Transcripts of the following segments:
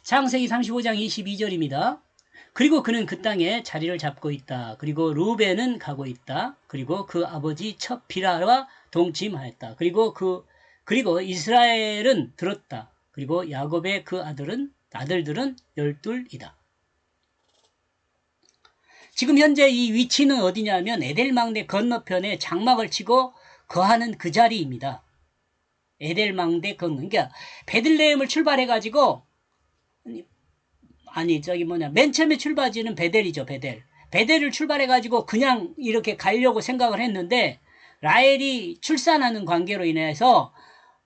창세기 35장 22절입니다. 그리고 그는 그 땅에 자리를 잡고 있다. 그리고 루벤은 가고 있다. 그리고 그 아버지 첫 비라와 동침하였다. 그리고 이스라엘은 들었다. 그리고 야곱의 그 아들들은 12이다. 지금 현재 이 위치는 어디냐면 에델망대 건너편에 장막을 치고 거하는 그 자리입니다. 에델망대 건너. 그러니까 베들레헴을 출발해가지고 맨 처음에 출발지는 베델이죠, 베델. 베델을 출발해가지고 그냥 이렇게 가려고 생각을 했는데 라헬이 출산하는 관계로 인해서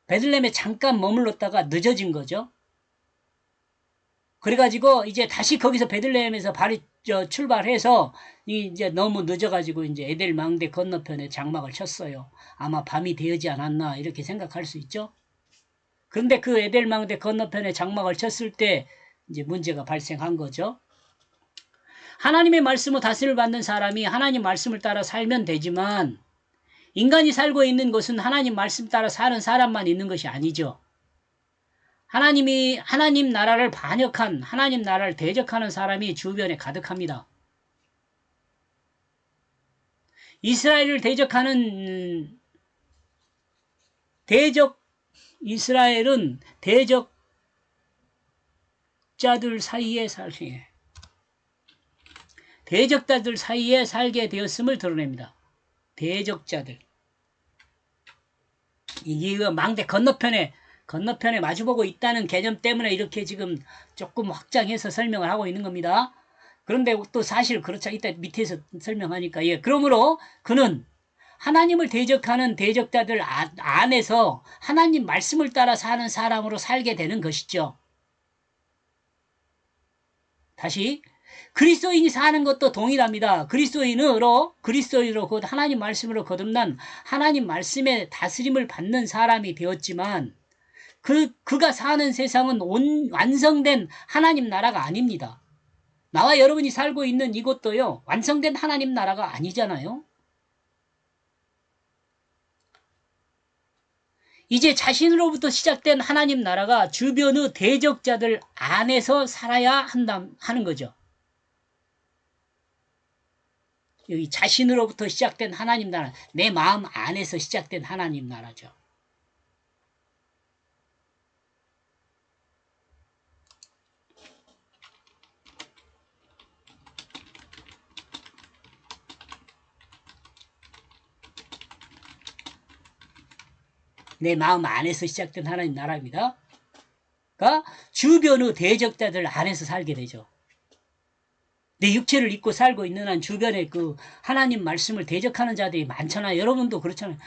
베들레헴에 잠깐 머물렀다가 늦어진 거죠. 그래가지고 이제 다시 거기서 베들레헴에서 출발해서 이제 너무 늦어가지고 이제 에델망대 건너편에 장막을 쳤어요. 아마 밤이 되지 않았나 이렇게 생각할 수 있죠. 그런데 그 에델망대 건너편에 장막을 쳤을 때 이제 문제가 발생한 거죠. 하나님의 말씀으로 다스림을 받는 사람이 하나님 말씀을 따라 살면 되지만 인간이 살고 있는 곳은 하나님 말씀 따라 사는 사람만 있는 것이 아니죠. 하나님 나라를 반역한, 하나님 나라를 대적하는 사람이 주변에 가득합니다. 이스라엘을 대적하는 이스라엘은 대적자들 사이에 살게 되었음을 드러냅니다. 대적자들. 이게 망대 건너편에 마주보고 있다는 개념 때문에 이렇게 지금 조금 확장해서 설명을 하고 있는 겁니다. 그런데 또 사실 그렇죠. 이따 밑에서 설명하니까. 예. 그러므로 그는 하나님을 대적하는 대적자들 안에서 하나님 말씀을 따라 사는 사람으로 살게 되는 것이죠. 다시 그리스도인이 사는 것도 동일합니다. 그리스도인으로 곧 하나님 말씀으로 거듭난 하나님 말씀의 다스림을 받는 사람이 되었지만 그가 사는 세상은 완성된 하나님 나라가 아닙니다. 나와 여러분이 살고 있는 이곳도요, 완성된 하나님 나라가 아니잖아요. 이제 자신으로부터 시작된 하나님 나라가 주변의 대적자들 안에서 살아야 하는 거죠. 여기 자신으로부터 시작된 하나님 나라, 내 마음 안에서 시작된 하나님 나라죠. 내 마음 안에서 시작된 하나님 나라입니다. 그러니까 주변의 대적자들 안에서 살게 되죠. 내 육체를 입고 살고 있는 한 주변에 그 하나님 말씀을 대적하는 자들이 많잖아요. 여러분도 그렇잖아요.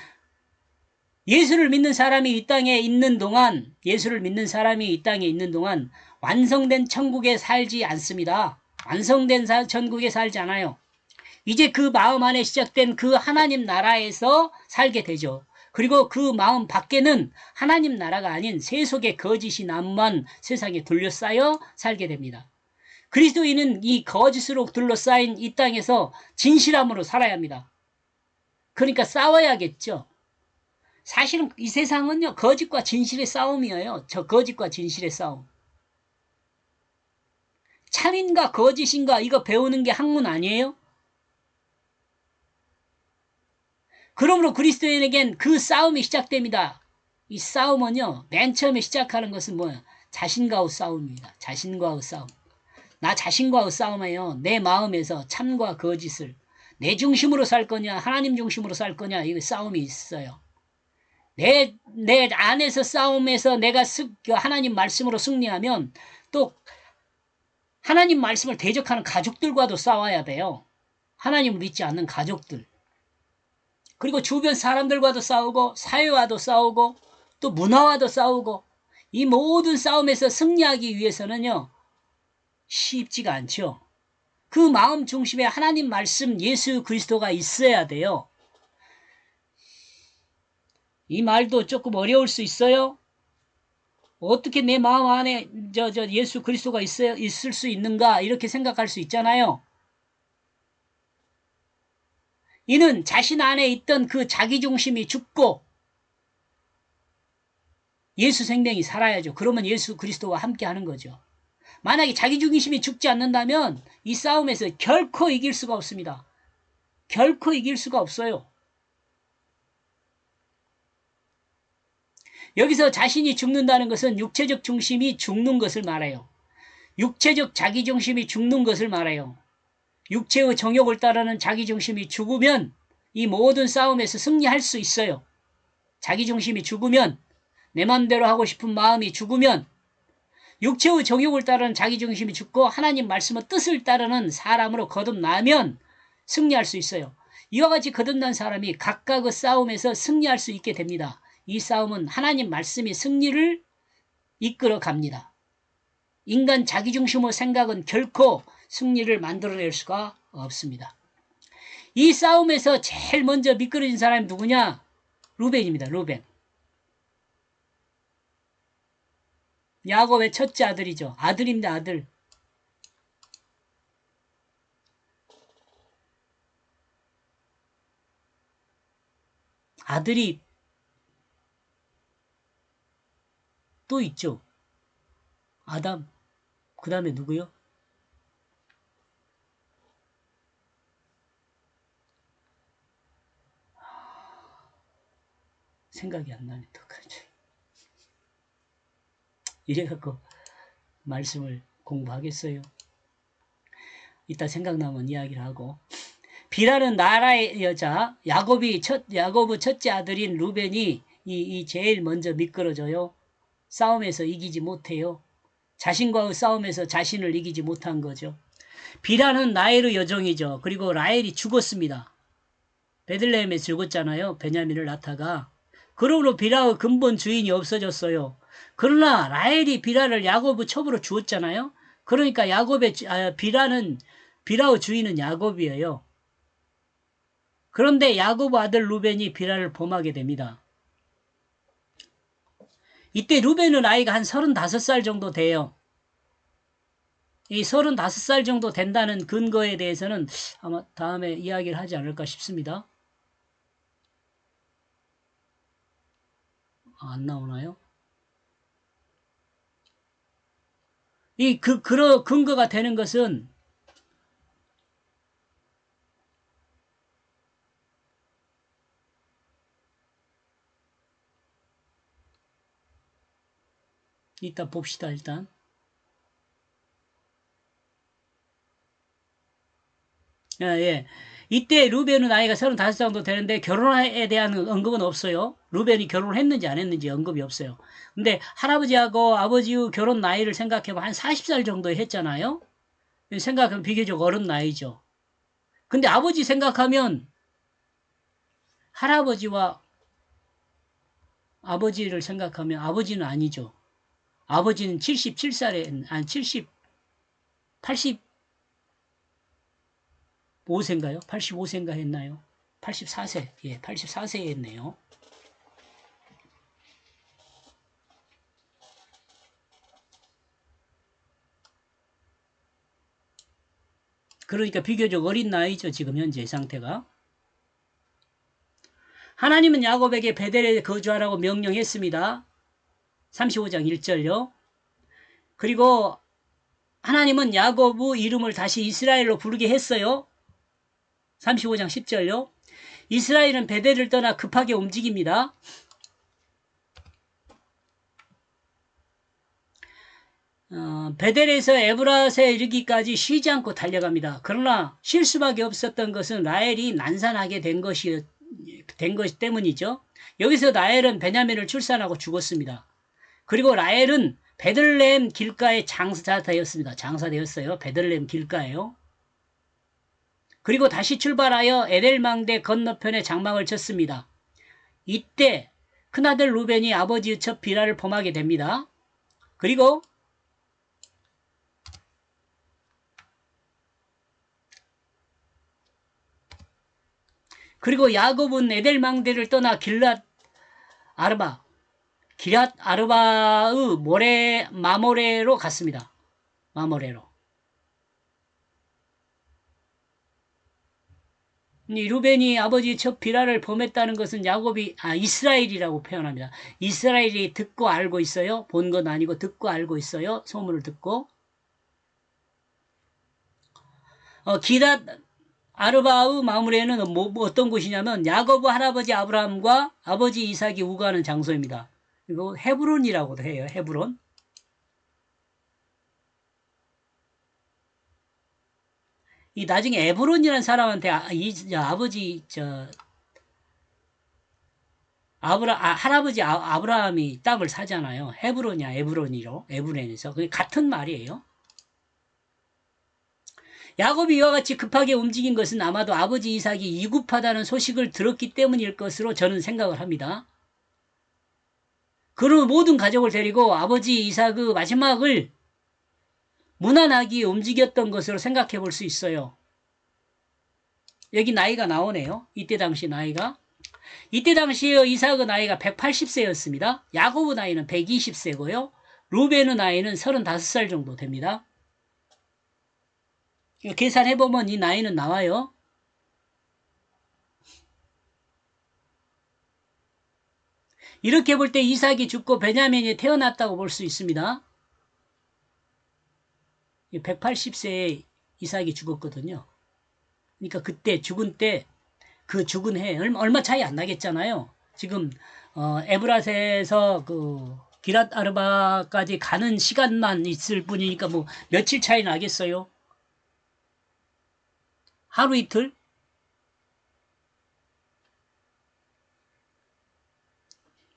예수를 믿는 사람이 이 땅에 있는 동안 완성된 천국에 살지 않습니다. 완성된 천국에 살지 않아요. 이제 그 마음 안에 시작된 그 하나님 나라에서 살게 되죠. 그리고 그 마음 밖에는 하나님 나라가 아닌 세속의 거짓이 남만 세상에 둘러싸여 살게 됩니다. 그리스도인은 이 거짓으로 둘러싸인 이 땅에서 진실함으로 살아야 합니다. 그러니까 싸워야겠죠. 사실은 이 세상은요, 거짓과 진실의 싸움이에요. 저 거짓과 진실의 싸움. 참인가 거짓인가 이거 배우는 게 학문 아니에요? 그러므로 그리스도인에겐 그 싸움이 시작됩니다. 이 싸움은요, 맨 처음에 시작하는 것은 뭐예요? 자신과의 싸움입니다. 자신과의 싸움. 나 자신과의 싸움이에요. 내 마음에서 참과 거짓을 내 중심으로 살 거냐, 하나님 중심으로 살 거냐, 이 싸움이 있어요. 내 안에서 싸움에서 내가 하나님 말씀으로 승리하면 또 하나님 말씀을 대적하는 가족들과도 싸워야 돼요. 하나님을 믿지 않는 가족들. 그리고 주변 사람들과도 싸우고 사회와도 싸우고 또 문화와도 싸우고 이 모든 싸움에서 승리하기 위해서는요. 쉽지가 않죠. 그 마음 중심에 하나님 말씀 예수 그리스도가 있어야 돼요. 이 말도 조금 어려울 수 있어요. 어떻게 내 마음 안에 예수 그리스도가 있을 수 있는가 이렇게 생각할 수 있잖아요. 이는 자신 안에 있던 그 자기중심이 죽고 예수 생명이 살아야죠. 그러면 예수 그리스도와 함께 하는 거죠. 만약에 자기 중심이 죽지 않는다면 이 싸움에서 결코 이길 수가 없습니다. 결코 이길 수가 없어요. 여기서 자신이 죽는다는 것은 육체적 중심이 죽는 것을 말해요. 육체적 자기중심이 죽는 것을 말해요. 육체의 정욕을 따르는 자기중심이 죽으면 이 모든 싸움에서 승리할 수 있어요. 자기중심이 죽으면, 내 맘대로 하고 싶은 마음이 죽으면, 육체의 정욕을 따르는 자기중심이 죽고 하나님 말씀의 뜻을 따르는 사람으로 거듭나면 승리할 수 있어요. 이와 같이 거듭난 사람이 각각의 싸움에서 승리할 수 있게 됩니다. 이 싸움은 하나님 말씀이 승리를 이끌어 갑니다. 인간 자기중심의 생각은 결코 승리를 만들어낼 수가 없습니다. 이 싸움에서 제일 먼저 미끄러진 사람이 누구냐? 루벤입니다. 루벤. 야곱의 첫째 아들이죠. 아들입니다. 아들. 아들이 또 있죠. 아담. 그 다음에 누구요? 생각이 안 나네. 어떡하지? 이래갖고 말씀을 공부하겠어요. 이따 생각나면 이야기를 하고. 비라는 나라의 여자, 야곱의 첫째 아들인 루벤이 이 제일 먼저 미끄러져요. 싸움에서 이기지 못해요. 자신과의 싸움에서 자신을 이기지 못한 거죠. 비라는 라헬의 여종이죠. 그리고 라헬이 죽었습니다. 베들레헴에 죽었잖아요. 베냐민을 낳다가. 그러므로 비라의 근본 주인이 없어졌어요. 그러나 라헬이 비라를 야곱의 첩으로 주었잖아요. 그러니까 비라의 주인은 야곱이에요. 그런데 야곱의 아들 루벤이 비라를 범하게 됩니다. 이때 루벤의 나이가 한 35살 정도 돼요. 이 35살 정도 된다는 근거에 대해서는 아마 다음에 이야기를 하지 않을까 싶습니다. 안 나오나요? 그런 근거가 되는 것은 이따 봅시다, 일단. 예. 이때 루벤의 나이가 35살 정도 되는데 결혼에 대한 언급은 없어요. 루벤이 결혼을 했는지 안 했는지 언급이 없어요. 근데 할아버지하고 아버지의 결혼 나이를 생각해보면 한 40살 정도 했잖아요. 생각하면 비교적 어른 나이죠. 근데 아버지 생각하면 할아버지와 아버지를 생각하면 아버지는 아니죠. 아버지는 77살에, 85세인가요? 85세인가 했나요? 84세. 예, 84세 했네요. 그러니까 비교적 어린 나이죠. 지금 현재 상태가. 하나님은 야곱에게 베델에 거주하라고 명령했습니다. 35장 1절요. 그리고 하나님은 야곱의 이름을 다시 이스라엘로 부르게 했어요. 35장 10절요. 이스라엘은 베델을 떠나 급하게 움직입니다. 베델에서 에브라스에 이르기까지 쉬지 않고 달려갑니다. 그러나 쉴 수밖에 없었던 것은 라헬이 난산하게 된 것 때문이죠. 여기서 라헬은 베냐민을 출산하고 죽었습니다. 그리고 라헬은 베들레헴 길가에 장사되었어요. 베들레헴 길가에요. 그리고 다시 출발하여 에델망대 건너편에 장막을 쳤습니다. 이때 큰아들 루벤이 아버지의 첩 비라를 범하게 됩니다. 그리고 야곱은 에델망대를 떠나 기럇 아르바의 마모레로 갔습니다. 마모레로. 루벤이 아버지 첩 비라를 범했다는 것은 이스라엘이라고 표현합니다. 이스라엘이 듣고 알고 있어요. 본 건 아니고 듣고 알고 있어요. 소문을 듣고. 기랏 아르바의 마무리에는 뭐 어떤 곳이냐면 야고보 할아버지 아브라함과 아버지 이삭이 우거하는 장소입니다. 이거 헤브론이라고도 해요. 헤브론. 이 나중에 에브론이라는 사람한테 아버지 할아버지 아브라함이 땅을 사잖아요. 헤브론이야, 에브론에서. 그게 같은 말이에요. 야곱이 이와 같이 급하게 움직인 것은 아마도 아버지 이삭이 이굽하다는 소식을 들었기 때문일 것으로 저는 생각을 합니다. 그런 모든 가족을 데리고 아버지 이삭의 마지막을 무난하게 움직였던 것으로 생각해 볼 수 있어요. 여기 나이가 나오네요. 이때 당시 나이가. 이때 당시에 이삭의 나이가 180세였습니다. 야곱의 나이는 120세고요. 루벤의 나이는 35살 정도 됩니다. 계산해보면 이 나이는 나와요. 이렇게 볼 때 이삭이 죽고 베냐민이 태어났다고 볼 수 있습니다. 180세에 이삭이 죽었거든요. 그러니까 그때 죽은 때 그 죽은 해 얼마 차이 안 나겠잖아요. 지금 에브랏에서 그 기랏 아르바까지 가는 시간만 있을 뿐이니까 뭐 며칠 차이 나겠어요? 하루 이틀?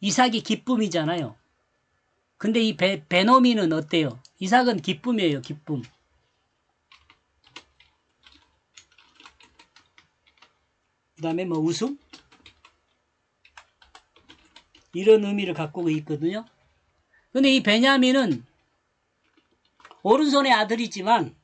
이삭이 기쁨이잖아요. 근데 이 베노미는 어때요? 이삭은 기쁨이에요. 기쁨. 그 다음에 뭐 웃음? 이런 의미를 갖고 있거든요. 근데 이 베냐민은 오른손의 아들이지만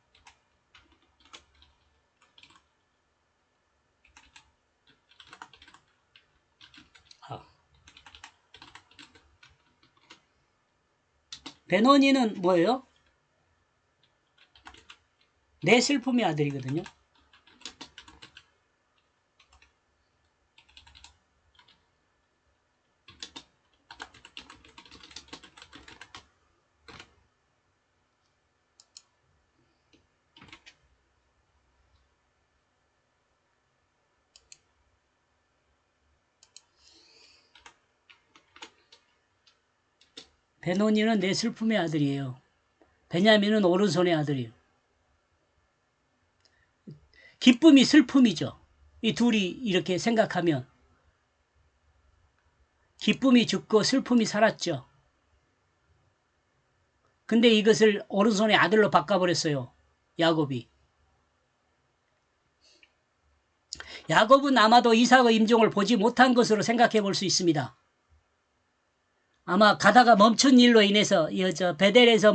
베노니는 뭐예요? 내 슬픔의 아들이거든요. 베노니는 내 슬픔의 아들이에요. 베냐민은 오른손의 아들이에요. 기쁨이 슬픔이죠. 이 둘이 이렇게 생각하면 기쁨이 죽고 슬픔이 살았죠. 근데 이것을 오른손의 아들로 바꿔버렸어요. 야곱이. 야곱은 아마도 이삭의 임종을 보지 못한 것으로 생각해 볼 수 있습니다. 아마 가다가 멈춘 일로 인해서 베들레헴에서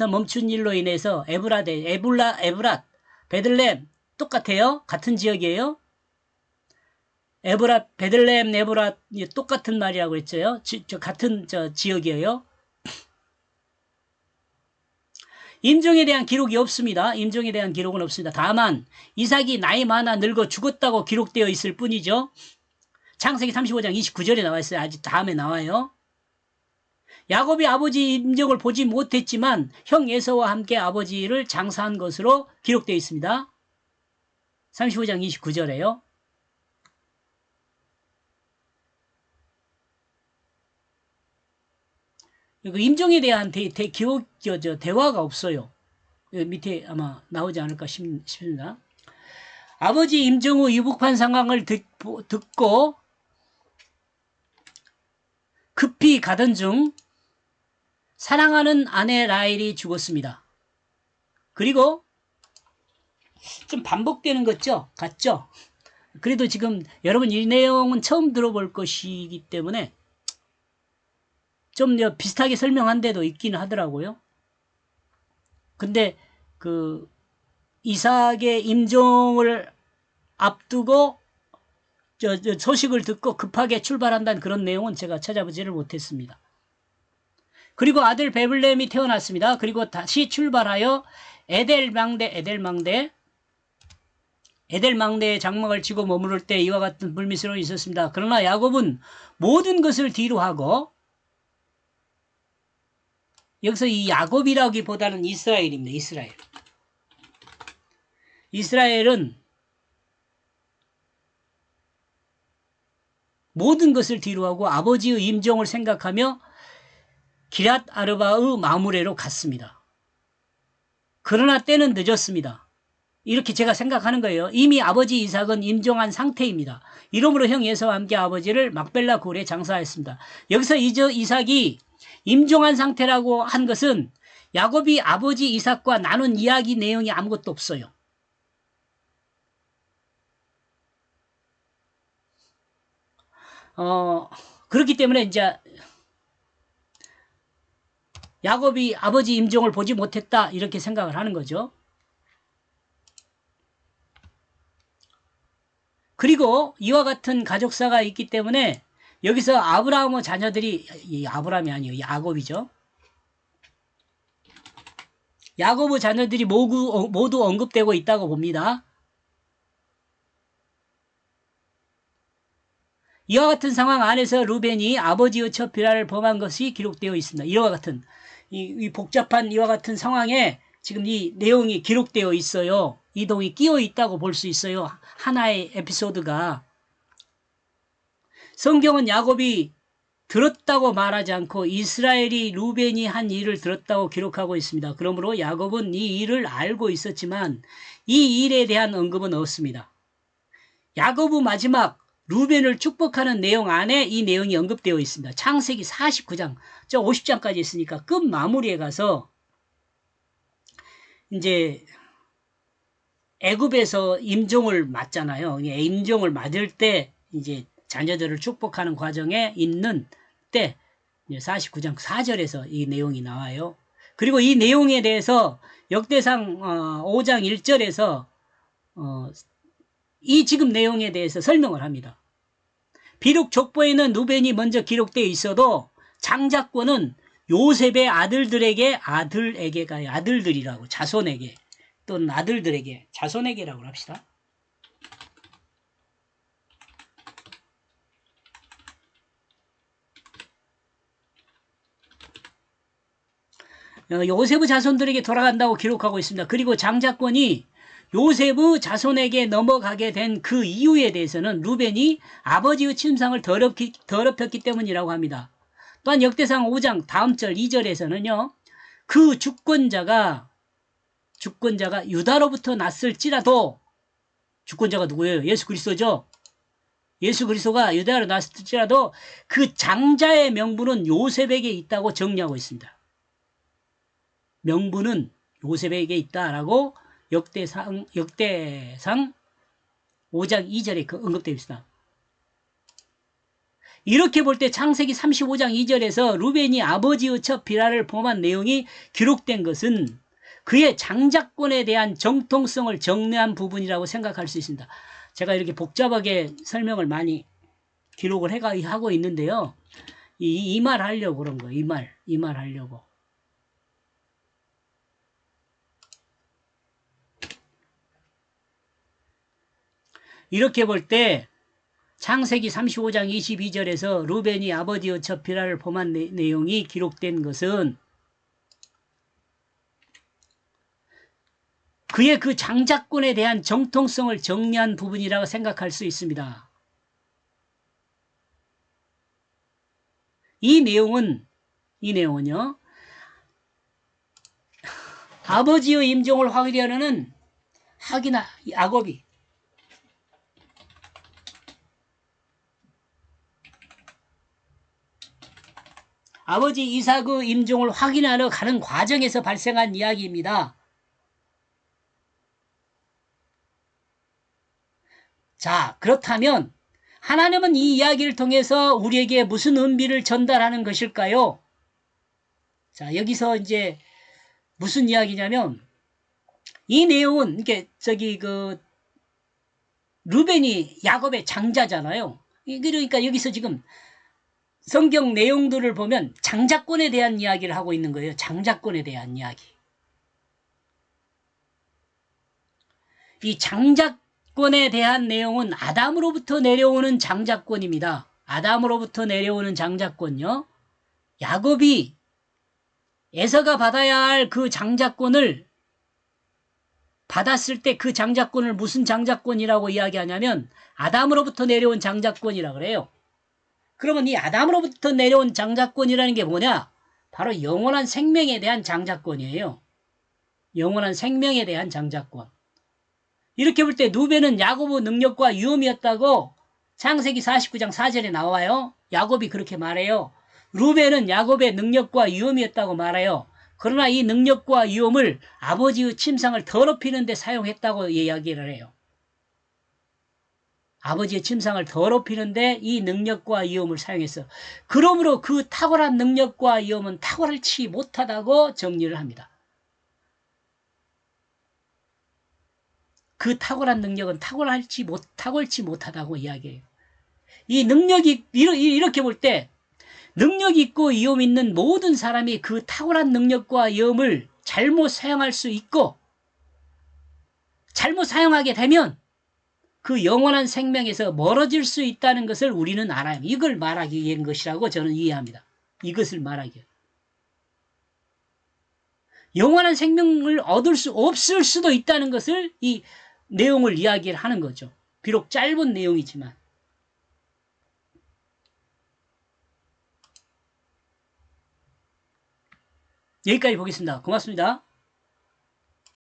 멈춘 일로 인해서 에브랏 베들레헴 똑같아요. 같은 지역이에요. 베들레헴 에브랏 똑같은 말이라고 했죠. 같은 지역이에요. 임종에 대한 기록이 없습니다. 임종에 대한 기록은 없습니다. 다만 이삭이 나이 많아 늙어 죽었다고 기록되어 있을 뿐이죠. 창세기 35장 29절에 나와 있어요. 아직 다음에 나와요. 야곱이 아버지 임종을 보지 못했지만 형 에서와 함께 아버지를 장사한 것으로 기록되어 있습니다. 35장 29절에요. 임종에 대한 대화가 없어요. 밑에 아마 나오지 않을까 싶습니다. 아버지 임종 후 유복한 상황을 듣고 급히 가던 중 사랑하는 아내 라헬이 죽었습니다. 그리고 좀 반복되는 같죠? 그래도 지금 여러분 이 내용은 처음 들어볼 것이기 때문에 좀 비슷하게 설명한 데도 있기는 하더라고요. 근데 그 이삭의 임종을 앞두고 소식을 듣고 급하게 출발한다는 그런 내용은 제가 찾아보지를 못했습니다. 그리고 아들 베들레헴이 태어났습니다. 그리고 다시 출발하여 에델망대의 장막을 치고 머무를 때 이와 같은 불미스러움이 있었습니다. 그러나 야곱은 모든 것을 뒤로 하고 여기서 이 야곱이라기보다는 이스라엘입니다. 이스라엘. 이스라엘은 모든 것을 뒤로하고 아버지의 임종을 생각하며 기랏 아르바의 마므레로 갔습니다. 그러나 때는 늦었습니다. 이렇게 제가 생각하는 거예요. 이미 아버지 이삭은 임종한 상태입니다. 이러므로 형 에서와 함께 아버지를 막벨라 굴에 장사하였습니다. 여기서 이삭이 임종한 상태라고 한 것은 야곱이 아버지 이삭과 나눈 이야기 내용이 아무것도 없어요. 그렇기 때문에 이제 야곱이 아버지 임종을 보지 못했다 이렇게 생각을 하는 거죠. 그리고 이와 같은 가족사가 있기 때문에 여기서 아브라함의 자녀들이 아브라함이 아니에요. 야곱이죠. 야곱의 자녀들이 모두 언급되고 있다고 봅니다. 이와 같은 상황 안에서 루벤이 아버지의 첫 비라를 범한 것이 기록되어 있습니다. 이와 같은 이 복잡한 이와 같은 상황에 지금 이 내용이 기록되어 있어요. 이동이 끼어 있다고 볼 수 있어요. 하나의 에피소드가. 성경은 야곱이 들었다고 말하지 않고 이스라엘이 루벤이 한 일을 들었다고 기록하고 있습니다. 그러므로 야곱은 이 일을 알고 있었지만 이 일에 대한 언급은 없습니다. 야곱의 마지막 루벤을 축복하는 내용 안에 이 내용이 언급되어 있습니다. 창세기 49장, 저 50장까지 있으니까 끝 마무리에 가서 이제 애굽에서 임종을 맞잖아요. 임종을 맞을 때 이제 자녀들을 축복하는 과정에 있는 때 49장 4절에서 이 내용이 나와요. 그리고 이 내용에 대해서 역대상 5장 1절에서 이 지금 내용에 대해서 설명을 합니다. 비록 족보에는 루벤이 먼저 기록되어 있어도 장자권은 요셉의 아들들이라고 자손에게 또는 아들들에게 자손에게라고 합시다. 요셉의 자손들에게 돌아간다고 기록하고 있습니다. 그리고 장자권이 요셉의 자손에게 넘어가게 된 그 이유에 대해서는 루벤이 아버지의 침상을 더럽혔기 때문이라고 합니다. 또한 역대상 5장 다음 절 2절에서는요. 그 주권자가 유다로부터 났을지라도 주권자가 누구예요? 예수 그리스도죠. 예수 그리스도가 유다로 났을지라도 그 장자의 명분은 요셉에게 있다고 정리하고 있습니다. 명분은 요셉에게 있다라고 역대상 5장 2절에 언급되어 있습니다. 이렇게 볼 때 창세기 35장 2절에서 루벤이 아버지의 첫 비라를 범한 내용이 기록된 것은 그의 장자권에 대한 정통성을 정리한 부분이라고 생각할 수 있습니다. 제가 이렇게 복잡하게 설명을 많이 기록을 하고 있는데요. 이 말 하려고 그런 거예요. 이 말 하려고. 이렇게 볼 때 창세기 35장 22절에서 루벤이 아버지의 첫 비라를 범한 내용이 기록된 것은 그의 그 장자권에 대한 정통성을 정리한 부분이라고 생각할 수 있습니다. 이 내용은요. 아버지의 임종을 확인하려는 야곱이 아버지 이삭의 임종을 확인하러 가는 과정에서 발생한 이야기입니다. 자, 그렇다면 하나님은 이 이야기를 통해서 우리에게 무슨 은비를 전달하는 것일까요? 자, 여기서 이제 무슨 이야기냐면 이 내용은 이게 루벤이 야곱의 장자잖아요. 그러니까 여기서 지금 성경 내용들을 보면 장자권에 대한 이야기를 하고 있는 거예요. 장자권에 대한 이야기. 이 장자권에 대한 내용은 아담으로부터 내려오는 장자권입니다. 아담으로부터 내려오는 장자권요. 야곱이 에서가 받아야 할 그 장자권을 받았을 때 그 장자권을 무슨 장자권이라고 이야기하냐면 아담으로부터 내려온 장자권이라 그래요. 그러면 이 아담으로부터 내려온 장자권이라는 게 뭐냐? 바로 영원한 생명에 대한 장자권이에요. 영원한 생명에 대한 장자권. 이렇게 볼 때 누베는 야곱의 능력과 위엄이었다고 창세기 49장 4절에 나와요. 야곱이 그렇게 말해요. 루벤은 야곱의 능력과 위엄이었다고 말해요. 그러나 이 능력과 위엄을 아버지의 침상을 더럽히는 데 사용했다고 이야기를 해요. 아버지의 침상을 더럽히는데 이 능력과 위엄을 사용했어. 그러므로 그 탁월한 능력과 위엄은 탁월치 못하다고 정리를 합니다. 그 탁월한 능력은 탁월치 못하다고 이야기해요. 이 능력이 이렇게 볼 때 능력 있고 위엄 있는 모든 사람이 그 탁월한 능력과 위엄을 잘못 사용할 수 있고 잘못 사용하게 되면 그 영원한 생명에서 멀어질 수 있다는 것을 우리는 알아요. 이걸 말하기 위한 것이라고 저는 이해합니다. 이것을 말하기 위해. 영원한 생명을 얻을 수 없을 수도 있다는 것을 이 내용을 이야기를 하는 거죠. 비록 짧은 내용이지만. 여기까지 보겠습니다. 고맙습니다.